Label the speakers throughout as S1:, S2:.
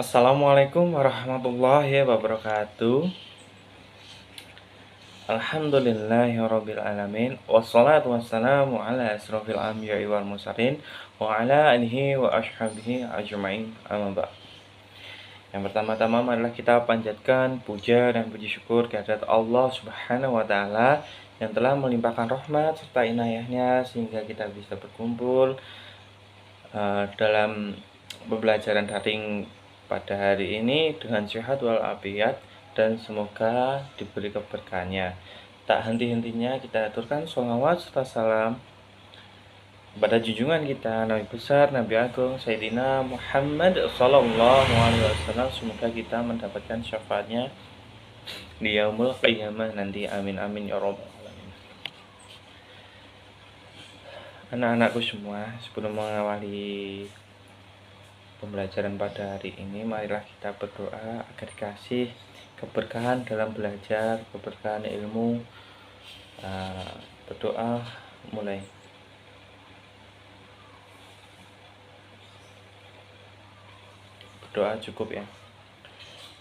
S1: Assalamualaikum warahmatullahi wabarakatuh. Alhamdulillahirabbil alamin. Wassalatu wassalamu ala asrofil anbiya'i wal mursalin wa ala alihi wa ashabihi ajmain. Amma ba'd. Yang pertama-tama marilah kita panjatkan puja dan puji syukur kehadirat Allah Subhanahu wa taala yang telah melimpahkan rahmat serta inayahnya sehingga kita bisa berkumpul dalam pembelajaran daring pada hari ini dengan sehat walafiat dan semoga diberi keberkahannya. Tak henti-hentinya kita aturkan sholawat serta salam kepada junjungan kita Nabi besar Nabi Agung Sayyidina Muhammad Sallallahu Alaihi Wasallam. Semoga kita mendapatkan syafaatnya di yaumul qiyamah nanti. Amin amin ya rabbal alamin. Anak-anakku semua, sebelum mengawali pembelajaran pada hari ini, marilah kita berdoa agar dikasih keberkahan dalam belajar, keberkahan ilmu. Berdoa mulai. Berdoa cukup ya.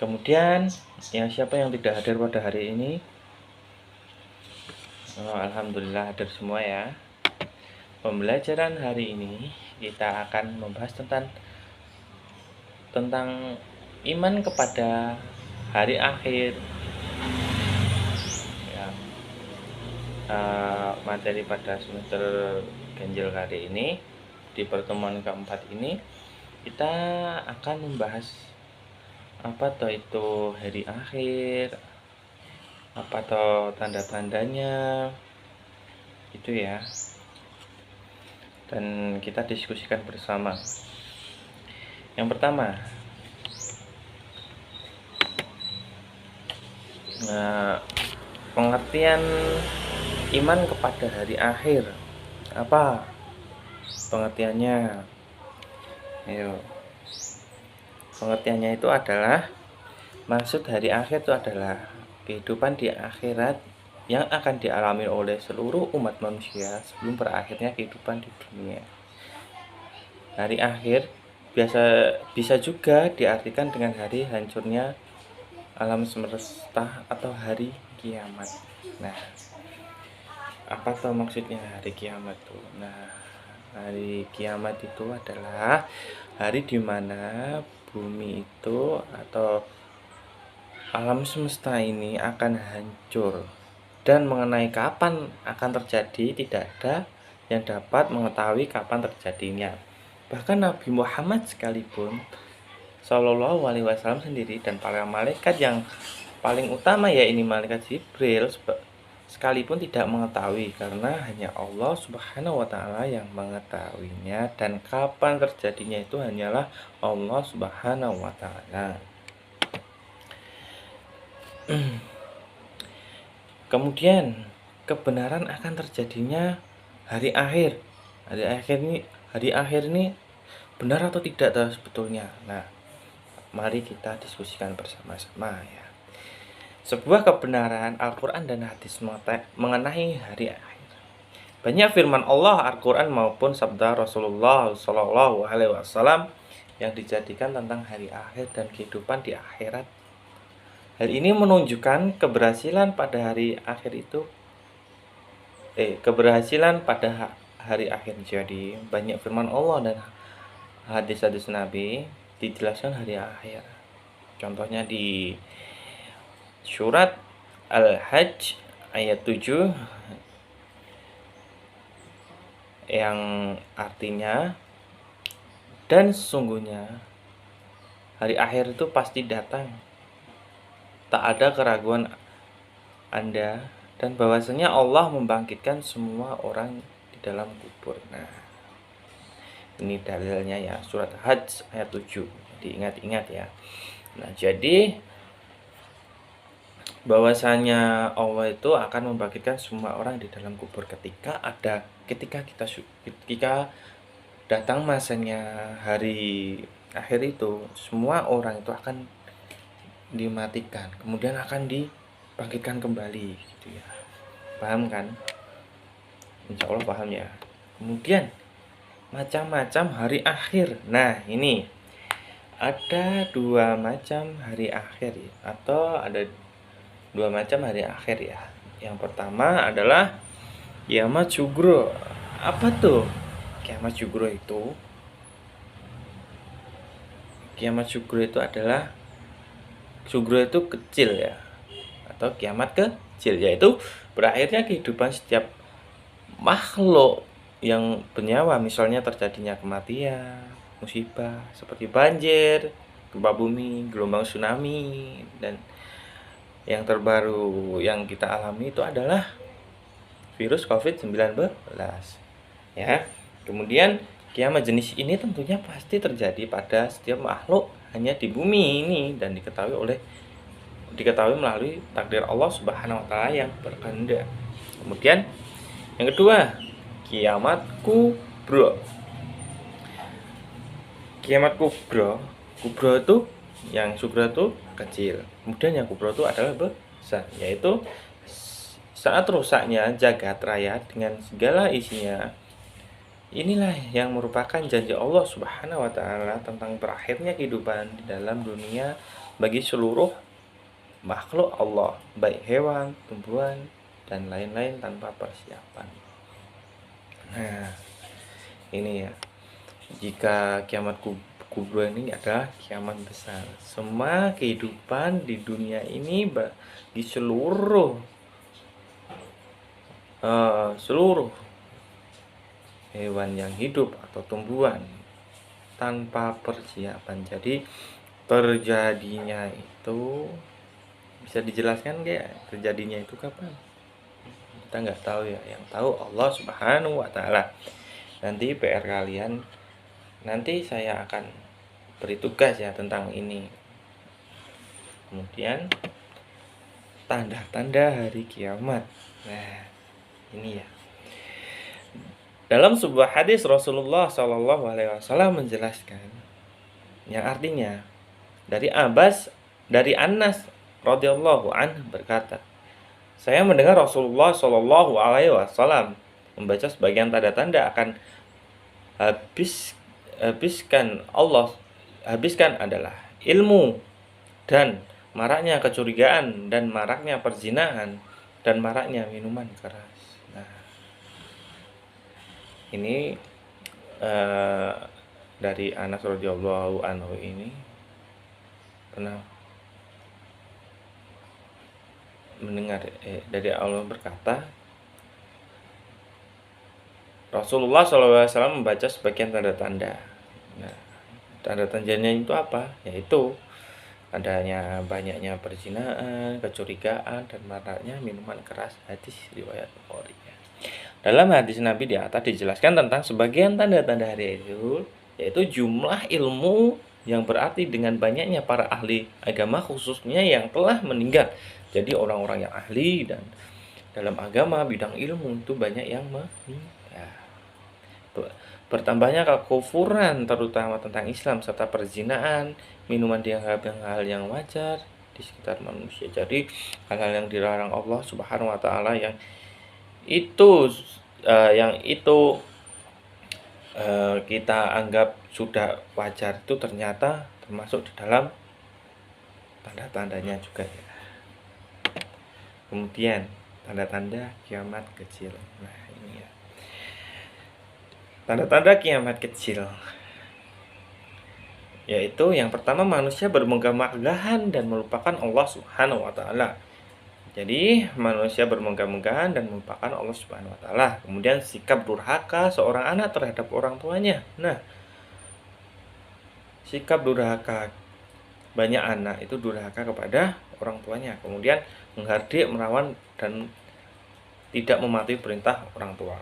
S1: Kemudian, siapa yang tidak hadir pada hari ini? Alhamdulillah hadir semua ya. Pembelajaran hari ini kita akan membahas tentang iman kepada hari akhir ya. Materi pada semester ganjil kali ini, di pertemuan keempat ini kita akan membahas apa toh itu hari akhir, apa toh tanda-tandanya itu ya, dan kita diskusikan bersama. Yang pertama, pengertian iman kepada hari akhir. Apa pengertiannya? Ayo. Pengertiannya itu adalah, maksud hari akhir itu adalah kehidupan di akhirat yang akan dialami oleh seluruh umat manusia sebelum berakhirnya kehidupan di dunia. Hari akhir bisa juga diartikan dengan hari hancurnya alam semesta atau hari kiamat. Nah, apa tuh maksudnya hari kiamat tuh? Nah, hari kiamat itu adalah hari di mana bumi itu atau alam semesta ini akan hancur, dan mengenai kapan akan terjadi tidak ada yang dapat mengetahui kapan terjadinya. Bahkan Nabi Muhammad sekalipun Sallallahu Alaihi Wasallam sendiri dan para malaikat yang paling utama ya ini malaikat Jibril sekalipun tidak mengetahui, karena hanya Allah Subhanahu wa taala yang mengetahuinya, dan kapan terjadinya itu hanyalah Allah Subhanahu wa taala. Kemudian kebenaran akan terjadinya hari akhir. Hari akhir ini benar atau tidak sebetulnya? Nah, mari kita diskusikan bersama-sama ya. Sebuah kebenaran Al-Quran dan hadis mengenai hari akhir. Banyak firman Allah, Al-Quran maupun sabda Rasulullah Sallallahu Alaihi Wasallam yang dijadikan tentang hari akhir dan kehidupan di akhirat. Hal ini menunjukkan keberhasilan pada hari akhir itu. Keberhasilan pada hari akhir. Jadi banyak firman Allah dan hadis-hadis Nabi dijelaskan hari akhir. Contohnya di surat Al-Hajj ayat 7 yang artinya, dan sesungguhnya hari akhir itu pasti datang, tak ada keraguan Anda, dan bahwasanya Allah membangkitkan semua orang di dalam kubur. Nah, ini dalilnya ya, surat Hajj ayat 7. Diingat-ingat ya. Nah, jadi bahwasanya Allah itu akan membangkitkan semua orang di dalam kubur ketika datang masanya hari akhir itu, semua orang itu akan dimatikan, kemudian akan dibangkitkan kembali gitu ya. Paham kan? Insya Allah paham ya. Kemudian macam-macam hari akhir. Nah, ini ada dua macam hari akhir ya, atau ada dua macam hari akhir ya. Yang pertama adalah kiamat sugro. Apa tuh kiamat sugro itu? Kiamat sugro itu adalah, sugro itu kecil ya, atau kiamat kecil, yaitu berakhirnya kehidupan setiap makhluk yang bernyawa, misalnya terjadinya kematian, musibah seperti banjir, gempa bumi, gelombang tsunami, dan yang terbaru yang kita alami itu adalah virus COVID-19 ya. Kemudian kiamat jenis ini tentunya pasti terjadi pada setiap makhluk hanya di bumi ini dan diketahui melalui takdir Allah Subhanahu wa taala yang berkehendak. Kemudian yang kedua, kiamat kubro. Kiamat kubro, kubro itu yang sugro itu kecil. Kemudian yang kubro itu adalah besar, yaitu saat rusaknya jagat raya dengan segala isinya. Inilah yang merupakan janji Allah Subhanahu wa taala tentang berakhirnya kehidupan di dalam dunia bagi seluruh makhluk Allah, baik hewan, tumbuhan, dan lain-lain tanpa persiapan. Nah, ini ya. Jika kiamat kubro ini adalah kiamat besar. Semua kehidupan di dunia ini bagi seluruh hewan yang hidup atau tumbuhan tanpa persiapan. Jadi terjadinya itu bisa dijelaskan kayak terjadinya itu kapan? Kita nggak tahu ya. Yang tahu Allah Subhanahu wa taala. Nanti PR kalian, nanti saya akan beri tugas ya tentang ini. Kemudian tanda-tanda hari kiamat. Nah, ini ya. Dalam sebuah hadis Rasulullah Shallallahu Alaihi Wasallam menjelaskan, yang artinya dari Anas radhiyallahu anhu berkata, saya mendengar Rasulullah Shallallahu Alaihi Wasallam membaca sebagian tanda-tanda akan habiskan adalah ilmu dan maraknya kecurigaan dan maraknya perzinahan dan maraknya minuman keras. Ini dari Anas radhiyallahu anhu ini pernah mendengar dari Allah berkata, Rasulullah SAW membaca sebagian tanda-tanda. Nah, tanda-tandanya itu apa? Yaitu adanya banyaknya perzinahan, kecurigaan, dan maraknya minuman keras. Hadis riwayat Bukhari. Dalam hadis Nabi di atas dijelaskan tentang sebagian tanda-tanda hari itu, yaitu jumlah ilmu yang berarti dengan banyaknya para ahli agama khususnya yang telah meninggal. Jadi orang-orang yang ahli dan dalam agama bidang ilmu itu banyak yang meninggal. Bertambahnya kekufuran terutama tentang Islam serta perzinaan, minuman dianggap hal yang wajar di sekitar manusia. Jadi hal-hal yang dilarang Allah Subhanahu wa taala yang itu kita anggap sudah wajar itu ternyata termasuk di dalam tanda-tandanya juga ya. Kemudian tanda-tanda kiamat kecil. Nah, ini ya. Tanda-tanda kiamat kecil yaitu yang pertama, manusia bermegah-megahan dan melupakan Allah Subhanahu wa taala. Jadi manusia bermegah-megahan dan melupakan Allah Subhanahu wa taala. Kemudian sikap durhaka seorang anak terhadap orang tuanya. Nah, sikap durhaka banyak anak itu durhaka kepada orang tuanya. Kemudian menghardik, melawan dan tidak mematuhi perintah orang tua.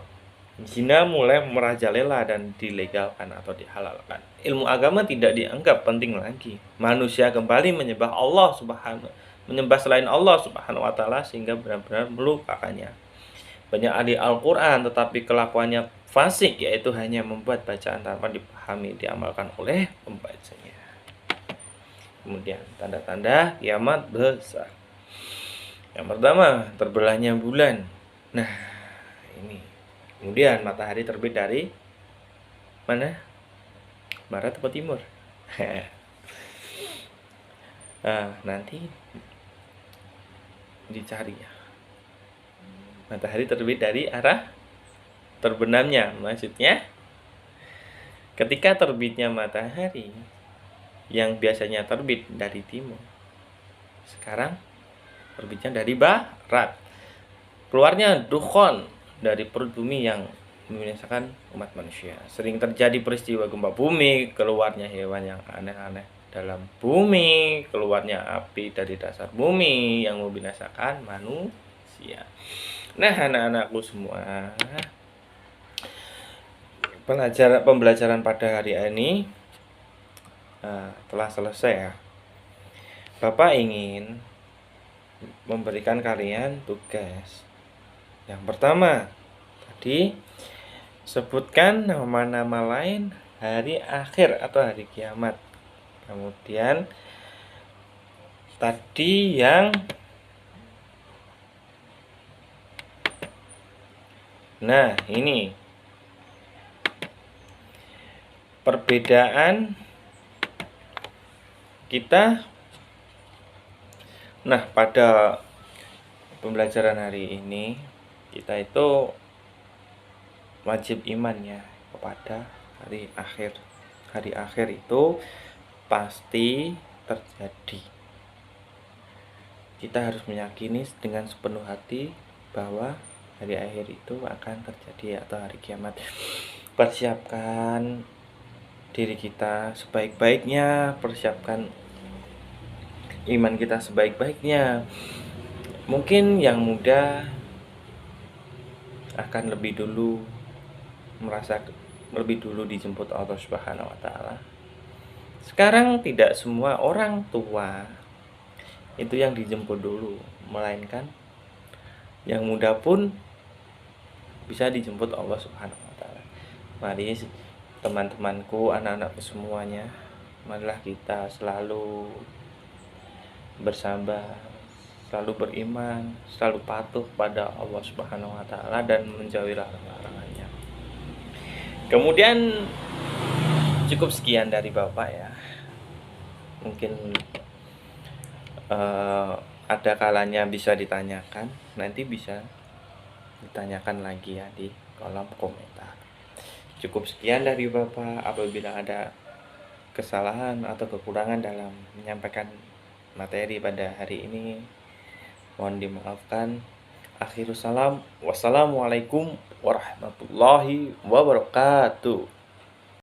S1: Zina mulai merajalela dan dilegalkan atau dihalalkan. Ilmu agama tidak dianggap penting lagi. Manusia kembali menyembah selain Allah Subhanahu wa taala sehingga benar-benar melupakannya. Banyak ahli Al-Qur'an tetapi kelakuannya fasik, yaitu hanya membuat bacaan tanpa dipahami diamalkan oleh pembacanya. Kemudian tanda-tanda kiamat besar. Yang pertama, terbelahnya bulan. Nah, ini. Kemudian matahari terbit dari mana? Barat atau timur? Nah, nanti dicari ya. Matahari terbit dari arah terbenamnya. Maksudnya ketika terbitnya matahari yang biasanya terbit dari timur, sekarang terbitnya dari barat. Keluarnya dukhon dari perut bumi yang membinasakan umat manusia. Sering terjadi peristiwa gempa bumi, keluarnya hewan yang aneh-aneh dalam bumi, keluarnya api dari dasar bumi yang membinasakan manusia. Nah, anak-anakku semua, pembelajaran pada hari ini telah selesai ya. Bapak ingin memberikan kalian tugas. Yang pertama, tadi sebutkan nama-nama lain hari akhir atau hari kiamat. Kemudian tadi yang ini perbedaan kita. Nah, pada pembelajaran hari ini kita itu wajib iman ya kepada hari akhir. Hari akhir itu pasti terjadi. Kita harus meyakini dengan sepenuh hati bahwa hari akhir itu akan terjadi atau hari kiamat. Persiapkan diri kita sebaik-baiknya, persiapkan iman kita sebaik-baiknya. Mungkin yang muda akan lebih dulu dijemput Allah Subhanahu wa taala. Sekarang tidak semua orang tua itu yang dijemput dulu, melainkan yang muda pun bisa dijemput Allah Subhanahu wa taala. Mari teman-temanku, anak-anakku semuanya, marilah kita selalu bersabar, selalu beriman, selalu patuh pada Allah Subhanahu wa taala dan menjauhi larangan-larangannya. Kemudian cukup sekian dari Bapak ya. Mungkin ada kalanya bisa ditanyakan, nanti bisa ditanyakan lagi ya di kolom komentar. Cukup sekian dari Bapak. Apabila ada kesalahan atau kekurangan dalam menyampaikan materi pada hari ini, mohon dimaafkan. Akhirus salam. Wassalamualaikum warahmatullahi wabarakatuh.